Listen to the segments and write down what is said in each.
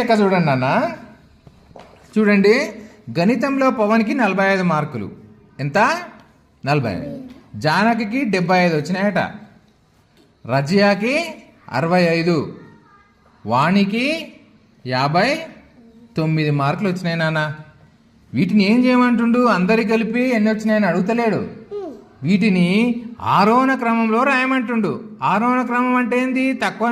లెక్క చూడండి నాన్న. చూడండి, గణితంలో పవన్కి 45 మార్కులు. ఎంత? 45. జానకి 75 వచ్చినాయట. రజియాకి 65, వాణికి 59 మార్కులు వచ్చినాయి నాన్న. వీటిని ఏం చేయమంటుండు? అందరికి కలిపి ఎన్ని వచ్చినాయని అడుగుతలేడు. వీటిని ఆరోహణ క్రమంలో రాయమంటుండు. ఆరోహణ క్రమం అంటే ఏంది? తక్కువ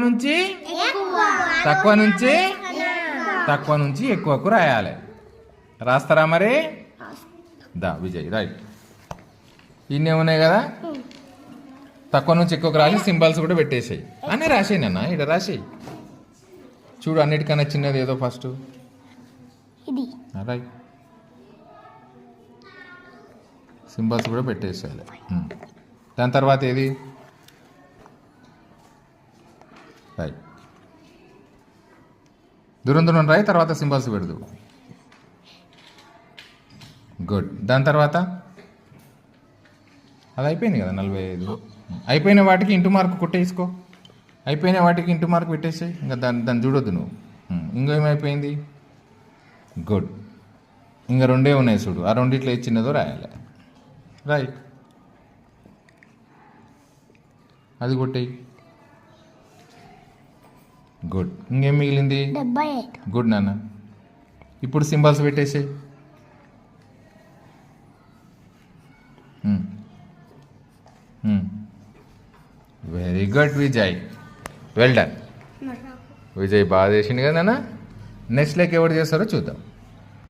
నుంచి ఎక్కువకు రాయాలి. రాస్తారా మరి? దా విజయ్, రైట్. ఇన్నే ఉన్నాయి కదా, తక్కువ నుంచి ఎక్కువకు రాసి సింబల్స్ కూడా పెట్టేసాయి. అన్నీ రాసేయి నాన్న, ఇక్కడ రాసేయి. చూడు, అన్నిటికన్నా చిన్నది ఏదో ఫస్ట్. రైట్, సింబల్స్ కూడా పెట్టేసేయాలి. దాని తర్వాత ఏది? రైట్, దూరం రాయి, తర్వాత సింబల్స్ పెడదు. గుడ్. దాని తర్వాత అది అయిపోయింది కదా, 45. అయిపోయిన వాటికి ఇంటూ మార్క్ కొట్టేసుకో. అయిపోయిన వాటికి ఇంటూ మార్క్ పెట్టేసాయి. ఇంకా దాన్ని చూడొద్దు నువ్వు. ఇంకేమైపోయింది? గుడ్. ఇంకా 2 ఉన్నాయి చూడు, ఆ రెండిట్లో ఏది చిన్నదో రాయాలి. రైట్, అది కొట్టేయి. గుడ్. ఇంకేం మిగిలింది? గుడ్ నాన్న. ఇప్పుడు సింబల్స్ పెట్టేసాయి. Very good Vijay, well done. Vijay బాగా చేసిండు కదా నాన్న. నెక్స్ట్ లెక్క ఎవరు చేస్తారో చూద్దాం.